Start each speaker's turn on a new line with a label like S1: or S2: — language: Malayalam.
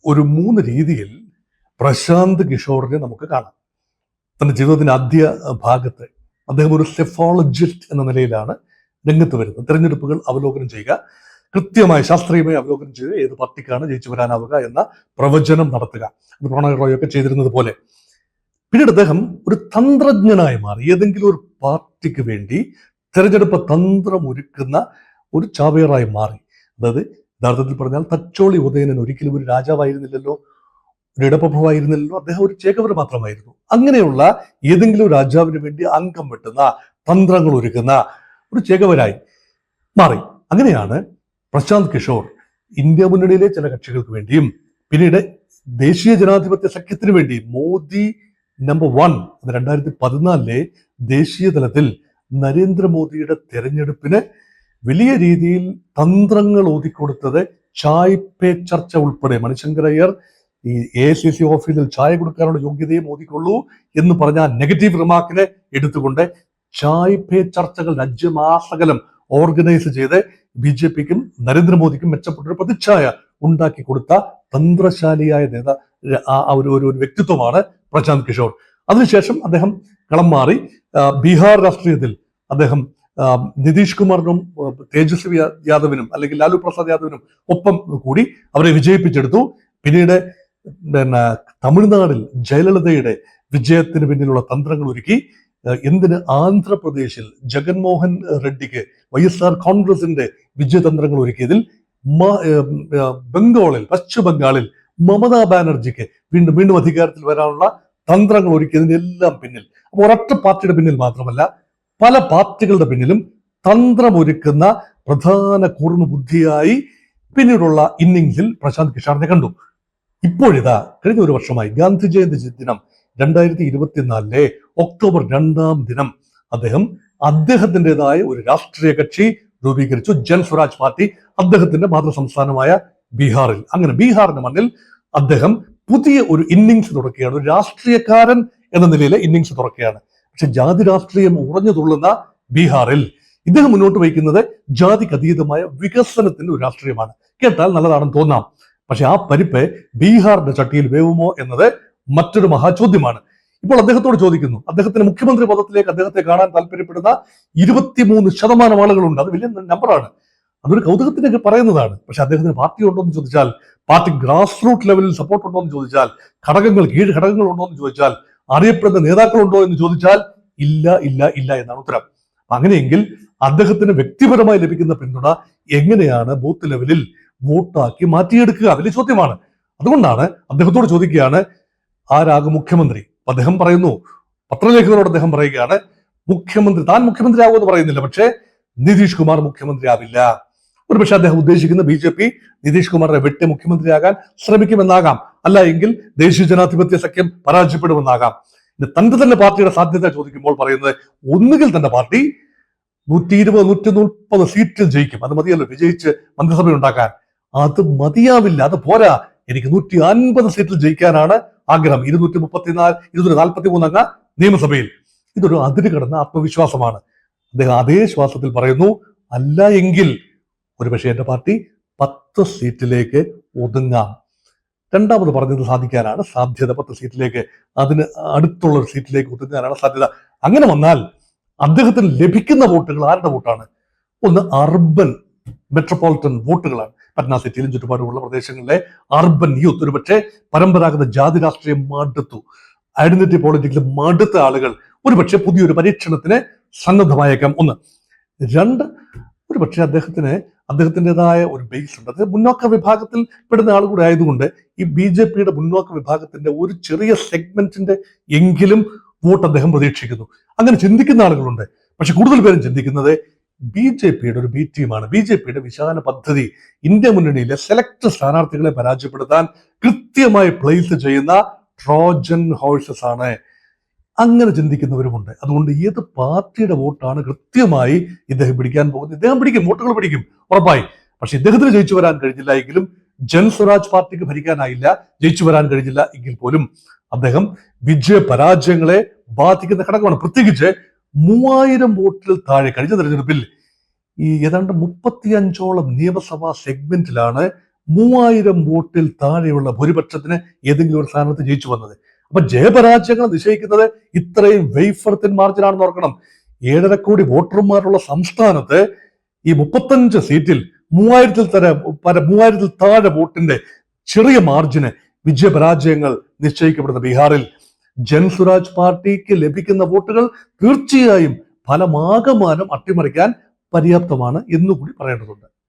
S1: ഒരു 3 രീതിയിൽ പ്രശാന്ത് കിഷോറിനെ നമുക്ക് കാണാം. തന്റെ ജീവിതത്തിന്റെ ആദ്യ ഭാഗത്ത് അദ്ദേഹം ഒരു സെഫോളജിസ്റ്റ് എന്ന നിലയിലാണ് രംഗത്ത് വരുന്നത്. തെരഞ്ഞെടുപ്പുകൾ അവലോകനം ചെയ്യുക, കൃത്യമായി ശാസ്ത്രീയമായി അവലോകനം ചെയ്ത് ഏത് പാർട്ടിക്കാണ് ജയിച്ചു വരാനാവുക എന്ന പ്രവചനം നടത്തുക. അത് പ്രണോയ് റോയ് ഒക്കെ ചെയ്തിരുന്നത് പോലെ. പിന്നീട് അദ്ദേഹം ഒരു തന്ത്രജ്ഞനായി മാറി. ഏതെങ്കിലും ഒരു പാർട്ടിക്ക് വേണ്ടി തെരഞ്ഞെടുപ്പ് തന്ത്രം ഒരുക്കുന്ന ഒരു ചാവേറായി മാറി. അതായത് യഥാർത്ഥത്തിൽ പറഞ്ഞാൽ തച്ചോളി ഉദയനൻ ഒരിക്കലും ഒരു രാജാവായിരുന്നില്ലല്ലോ, ഒരു ഇടപ്രഭുവായിരുന്നില്ലല്ലോ, അദ്ദേഹം ഒരു ചേകവർ മാത്രമായിരുന്നു. അങ്ങനെയുള്ള ഏതെങ്കിലും രാജാവിന് വേണ്ടി അംഗം വെട്ടുന്ന, തന്ത്രങ്ങൾ ഒരുക്കുന്ന ഒരു ചേകവരായി മാറി. അങ്ങനെയാണ് പ്രശാന്ത് കിഷോർ ഇന്ത്യ മുന്നണിയിലെ ചില കക്ഷികൾക്ക് വേണ്ടിയും പിന്നീട് ദേശീയ ജനാധിപത്യ സഖ്യത്തിന് വേണ്ടി മോദി നമ്പർ 1 2014 ദേശീയ തലത്തിൽ നരേന്ദ്രമോദിയുടെ തെരഞ്ഞെടുപ്പിന് വലിയ രീതിയിൽ തന്ത്രങ്ങൾ ഓതിക്കൊടുത്തത് ചായ് പേ ചർച്ച ഉൾപ്പെടെ. മണിശങ്കർ അയ്യർ ഈ AICC ഓഫീസിൽ ചായ കൊടുക്കാനുള്ള യോഗ്യതയെ മോദിക്കുള്ളൂ എന്ന് പറഞ്ഞ നെഗറ്റീവ് റിമാർക്കിനെ എടുത്തുകൊണ്ട് ചായ് പേ ചർച്ചകൾ രാജ്യമാസകലം ഓർഗനൈസ് ചെയ്ത് BJPക്കും നരേന്ദ്രമോദിക്കും മെച്ചപ്പെട്ടൊരു പ്രതിച്ഛായ ഉണ്ടാക്കി കൊടുത്ത തന്ത്രശാലിയായ ഒരു വ്യക്തിത്വമാണ് പ്രശാന്ത് കിഷോർ. അതിനുശേഷം അദ്ദേഹം കളം മാറി ബീഹാർ രാഷ്ട്രീയത്തിൽ അദ്ദേഹം നിതീഷ് കുമാറിനും തേജസ്വി യാദവിനും അല്ലെങ്കിൽ ലാലു പ്രസാദ് യാദവിനും ഒപ്പം കൂടി അവരെ വിജയിപ്പിച്ചെടുത്തു. പിന്നീട് തമിഴ്നാടിൽ ജയലളിതയുടെ വിജയത്തിന് പിന്നിലുള്ള തന്ത്രങ്ങൾ ഒരുക്കി. എന്തിന് ആന്ധ്രാപ്രദേശിൽ ജഗൻമോഹൻ റെഡ്ഡിക്ക് YSR കോൺഗ്രസിന്റെ വിജയതന്ത്രങ്ങൾ ഒരുക്കിയതിൽ, ബംഗാളിൽ പശ്ചിമ ബംഗാളിൽ മമതാ ബാനർജിക്ക് വീണ്ടും അധികാരത്തിൽ വരാനുള്ള തന്ത്രങ്ങൾ ഒരുക്കിയതിന്റെ എല്ലാം പിന്നിൽ, അപ്പോൾ ഒരൊറ്റ പാർട്ടിയുടെ പിന്നിൽ മാത്രമല്ല പല പാർട്ടികളുടെ പിന്നിലും തന്ത്രമൊരുക്കുന്ന പ്രധാന കൂർമ്മ ബുദ്ധിയായി പിന്നീടുള്ള ഇന്നിംഗ്സിൽ പ്രശാന്ത് കിഷോറിനെ കണ്ടു. ഇപ്പോഴിതാ കഴിഞ്ഞ ഒരു വർഷമായി ഗാന്ധി ജയന്തി ദിനം 2024 ഒക്ടോബർ 2 അദ്ദേഹം അദ്ദേഹത്തിൻ്റെതായ ഒരു രാഷ്ട്രീയ കക്ഷി രൂപീകരിച്ചു, ജൻസ്വരാജ് പാർട്ടി, അദ്ദേഹത്തിന്റെ മാതൃ സംസ്ഥാനമായ ബീഹാറിൽ. അങ്ങനെ ബീഹാറിന്റെ മണ്ണിൽ അദ്ദേഹം പുതിയ ഒരു ഇന്നിംഗ്സ് തുറക്കുകയാണ്. ഒരു രാഷ്ട്രീയക്കാരൻ എന്ന നിലയിലെ ഇന്നിംഗ്സ് തുറക്കുകയാണ്. പക്ഷെ ജാതി രാഷ്ട്രീയം ഉറഞ്ഞു തുള്ളുന്ന ബീഹാറിൽ ഇദ്ദേഹം മുന്നോട്ട് വയ്ക്കുന്നത് ജാതിക്ക് അതീതമായ വികസനത്തിന്റെ ഒരു രാഷ്ട്രീയമാണ്. കേട്ടാൽ നല്ലതാണെന്ന് തോന്നാം, പക്ഷെ ആ പരിപ്പ് ബീഹാറിന്റെ ചട്ടിയിൽ വേവുമോ എന്നത് മറ്റൊരു മഹാചോദ്യമാണ്. ഇപ്പോൾ അദ്ദേഹത്തോട് ചോദിക്കുന്നു, അദ്ദേഹത്തിന്റെ മുഖ്യമന്ത്രി പദത്തിലേക്ക് അദ്ദേഹത്തെ കാണാൻ താല്പര്യപ്പെടുന്ന 23% ആളുകളുണ്ട്. അത് വലിയ നമ്പറാണ്, അതൊരു കൗതുകത്തിനൊക്കെ പറയുന്നതാണ്. പക്ഷെ അദ്ദേഹത്തിന് പാർട്ടി ഉണ്ടോ എന്ന് ചോദിച്ചാൽ, പാർട്ടി ഗ്രാസ് റൂട്ട് ലെവലിൽ സപ്പോർട്ട് ഉണ്ടോ എന്ന് ചോദിച്ചാൽ, കീഴ് ഘടകങ്ങൾ ഉണ്ടോ എന്ന് ചോദിച്ചാൽ, അറിയപ്പെടുന്ന നേതാക്കളുണ്ടോ എന്ന് ചോദിച്ചാൽ ഇല്ല എന്നാണ് ഉത്തരം. അങ്ങനെയെങ്കിൽ അദ്ദേഹത്തിന് വ്യക്തിപരമായി ലഭിക്കുന്ന പിന്തുണ എങ്ങനെയാണ് ബൂത്ത് ലെവലിൽ വോട്ടാക്കി മാറ്റിയെടുക്കുക? വലിയ ചോദ്യമാണ്. അതുകൊണ്ടാണ് അദ്ദേഹത്തോട് ചോദിക്കുകയാണ്, ആരാകും മുഖ്യമന്ത്രി? അദ്ദേഹം പറയുന്നു, പത്രലേഖകരോട് അദ്ദേഹം പറയുകയാണ്, താൻ മുഖ്യമന്ത്രി ആകുമെന്ന് പറയുന്നില്ല, പക്ഷേ നിതീഷ് കുമാർ മുഖ്യമന്ത്രി ആവില്ല. ഒരുപക്ഷെ അദ്ദേഹം ഉദ്ദേശിക്കുന്ന BJP നിതീഷ് കുമാറിനെ വെട്ടി മുഖ്യമന്ത്രിയാകാൻ ശ്രമിക്കുമെന്നാകാം, അല്ല എങ്കിൽ ദേശീയ ജനാധിപത്യ സഖ്യം പരാജയപ്പെടുമെന്നാകാം. തന്റെ തന്നെ പാർട്ടിയുടെ സാധ്യത ചോദിക്കുമ്പോൾ പറയുന്നത്, ഒന്നുകിൽ തന്റെ പാർട്ടി 120-130 സീറ്റിൽ ജയിക്കും, അത് മതിയല്ലോ വിജയിച്ച് മന്ത്രിസഭ ഉണ്ടാക്കാൻ. അത് മതിയാവില്ല, അത് പോരാ, എനിക്ക് 150 സീറ്റിൽ ജയിക്കാനാണ് ആഗ്രഹം. 243 അംഗ നിയമസഭയിൽ. ഇതൊരു അതിര് കടന്ന ആത്മവിശ്വാസമാണ്. അദ്ദേഹം അതേ ശ്വാസത്തിൽ പറയുന്നു, അല്ല എങ്കിൽ ഒരുപക്ഷെ എന്റെ പാർട്ടി 10 സീറ്റിലേക്ക് ഒതുങ്ങാം. രണ്ടാമത് പറഞ്ഞത് സാധിക്കാനാണ് സാധ്യത. 10 സീറ്റിലേക്ക്, അതിന് അടുത്തുള്ള ഒരു സീറ്റിലേക്ക് ഒതുങ്ങാനാണ് സാധ്യത. അങ്ങനെ വന്നാൽ അദ്ദേഹത്തിന് ലഭിക്കുന്ന വോട്ടുകൾ ആരുടെ വോട്ടാണ്? ഒന്ന് അർബൻ മെട്രോപൊളിറ്റൻ വോട്ടുകളാണ്. പറ്റ്ന സിറ്റിയിലും ചുറ്റുപാടുമുള്ള പ്രദേശങ്ങളിലെ അർബൻ യൂത്ത്, ഒരുപക്ഷെ പരമ്പരാഗത ജാതി രാഷ്ട്രീയം മടുത്തു, ഐഡന്റിറ്റി പോളിറ്റിക്സിൽ മടുത്ത ആളുകൾ ഒരുപക്ഷെ പുതിയൊരു പരീക്ഷണത്തിന് സന്നദ്ധമായേക്കാം. 1. 2, ഒരുപക്ഷെ അദ്ദേഹത്തിൻ്റെതായ ഒരു ബേസ് ഉണ്ട്. അദ്ദേഹം മുന്നോക്ക വിഭാഗത്തിൽ പെടുന്ന ആൾ കൂടെ ആയതുകൊണ്ട് ഈ BJPയുടെ മുന്നോക്ക വിഭാഗത്തിന്റെ ഒരു ചെറിയ സെഗ്മെന്റിന്റെ എങ്കിലും വോട്ട് അദ്ദേഹം പ്രതീക്ഷിക്കുന്നു. അങ്ങനെ ചിന്തിക്കുന്ന ആളുകളുണ്ട്. പക്ഷെ കൂടുതൽ പേരും ചിന്തിക്കുന്നത് BJPയുടെ ഒരു ബി ടീമാണ്. BJPയുടെ വിശാല പദ്ധതി ഇന്ത്യ മുന്നണിയിലെ സെലക്ട് സ്ഥാനാർത്ഥികളെ പരാജയപ്പെടുത്താൻ കൃത്യമായി പ്ലേസ് ചെയ്യുന്ന ട്രോജൻ ഹോഴ്സസ് ആണ്. അങ്ങനെ ചിന്തിക്കുന്നവരുമുണ്ട്. അതുകൊണ്ട് ഏത് പാർട്ടിയുടെ വോട്ടാണ് കൃത്യമായി ഇദ്ദേഹം പിടിക്കാൻ പോകുന്നത്? ഇദ്ദേഹം പിടിക്കും, വോട്ടുകൾ പിടിക്കും ഉറപ്പായി. പക്ഷെ ഇദ്ദേഹത്തിന് ജയിച്ചു വരാൻ കഴിഞ്ഞില്ല എങ്കിലും, ജൻസ്വരാജ് പാർട്ടിക്ക് ഭരിക്കാനായില്ല, ജയിച്ചു വരാൻ കഴിഞ്ഞില്ല എങ്കിൽ പോലും അദ്ദേഹം വിജയ പരാജയങ്ങളെ ബാധിക്കുന്ന ഘടകമാണ്. പ്രത്യേകിച്ച് 3000 വോട്ടിൽ താഴെ കഴിഞ്ഞ തെരഞ്ഞെടുപ്പിൽ ഈ ഏതാണ്ട് 35ഓളം നിയമസഭാ സെഗ്മെന്റിലാണ് 3000 വോട്ടിൽ താഴെയുള്ള ഭൂരിപക്ഷത്തിന് ഏതെങ്കിലും ഒരു സ്ഥാനത്ത് ജയിച്ചു വന്നത്. അപ്പൊ ജയപരാജയങ്ങൾ നിശ്ചയിക്കുന്നത് ഇത്രയും വെയ്ഫർ തിൻ മാർജിനാണെന്ന് ഓർക്കണം. 7.5 കോടി വോട്ടർമാരുള്ള സംസ്ഥാനത്ത് ഈ 35 സീറ്റിൽ 3000 താഴെ വോട്ടിന്റെ ചെറിയ മാർജിന് വിജയപരാജയങ്ങൾ നിശ്ചയിക്കപ്പെടുന്ന ബീഹാറിൽ ജൻസുരാജ് പാർട്ടിക്ക് ലഭിക്കുന്ന വോട്ടുകൾ തീർച്ചയായും ഫലമാകമാനം അട്ടിമറിക്കാൻ പര്യാപ്തമാണ് എന്നുകൂടി പറയേണ്ടതുണ്ട്.